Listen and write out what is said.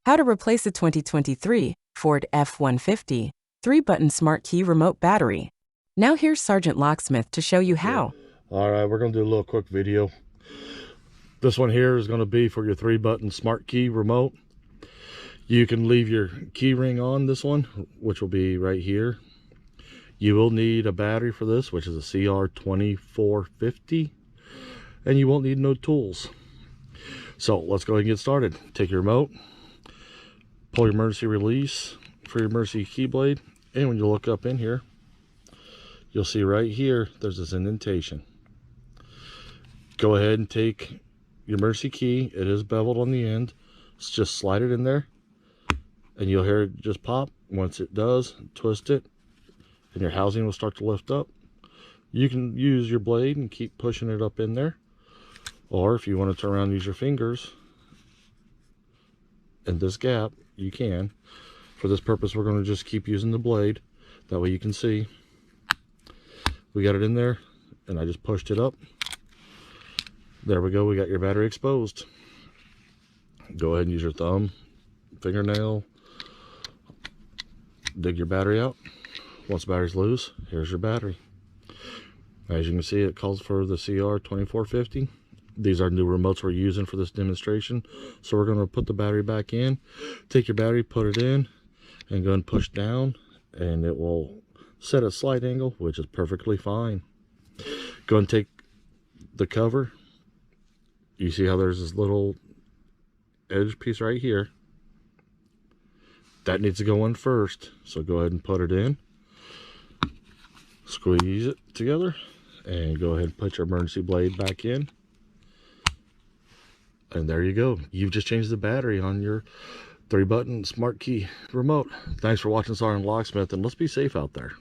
How to replace a 2023 Ford F-150 3-button smart key remote battery. Now here's Sergeant Locksmith to show you how. All right, we're going to do a little quick video. This one here is going to be for your 3-button smart key remote. You can leave your key ring on this one, which will be right here. You will need a battery for this, which is a CR2450, and you won't need no tools. So let's go ahead and get started. Take your remote, pull your emergency release for your emergency key blade, and when you look up in here, you'll see right here there's this indentation. Go ahead and take your emergency key. It is beveled on the end. Just slide it in there and you'll hear it just pop. Once it does, twist it and your housing will start to lift up. You can use your blade and keep pushing it up in there, or if you want to turn around and use your fingers in this gap, you can. For this purpose, we're going to just keep using the blade. That way you can see. We got it in there and I just pushed it up. There we go, we got your battery exposed. Go ahead and use your thumb, fingernail, dig your battery out. Once the battery's loose, here's your battery. As you can see, it calls for the CR2450. These are new remotes we're using for this demonstration. So we're going to put the battery back in. Take your battery, put it in, and go and push down, and it will set a slight angle, which is perfectly fine. Go and take the cover. You see how there's this little edge piece right here? That needs to go in first. So go ahead and put it in. Squeeze it together. And go ahead and put your emergency blade back in. And there you go. You've just changed the battery on your 3-button smart key remote. Thanks for watching Sergeant Locksmith, and let's be safe out there.